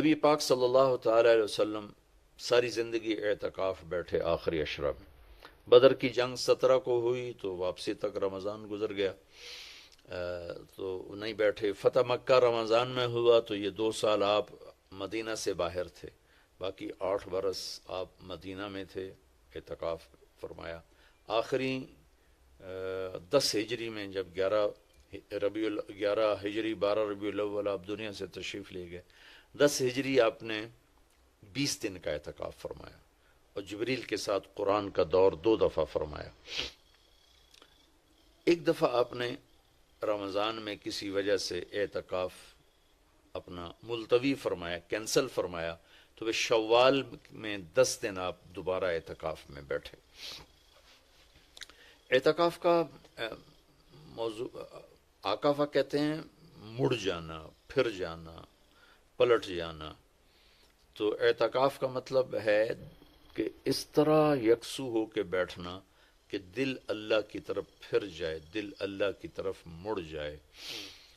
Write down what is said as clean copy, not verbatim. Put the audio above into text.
نبی پاک صلی اللہ تعالی علیہ وسلم ساری زندگی اعتکاف بیٹھے آخری عشرہ میں. بدر کی جنگ 17 کو ہوئی تو واپسی تک رمضان گزر گیا، تو نہیں بیٹھے. فتح مکہ رمضان میں ہوا تو یہ 2 سال آپ مدینہ سے باہر تھے، باقی 8 برس آپ مدینہ میں تھے، اعتکاف فرمایا. آخری 10 ہجری میں جب 11 ہجری 12 ربیع الاول آپ دنیا سے تشریف لے گئے، 10 ہجری آپ نے 20 دن کا اعتکاف فرمایا، اور جبریل کے ساتھ قرآن کا دور 2 دفعہ فرمایا. ایک دفعہ آپ نے رمضان میں کسی وجہ سے اعتکاف اپنا ملتوی فرمایا، کینسل فرمایا، تو وہ شوال میں 10 دن آپ دوبارہ اعتکاف میں بیٹھے. اعتکاف کا موضوع آکافہ کہتے ہیں مڑ جانا، پھر جانا، پلٹ جانا. تو اعتکاف کا مطلب ہے کہ اس طرح یکسو ہو کے بیٹھنا کہ دل اللہ کی طرف پھر جائے، دل اللہ کی طرف مڑ جائے.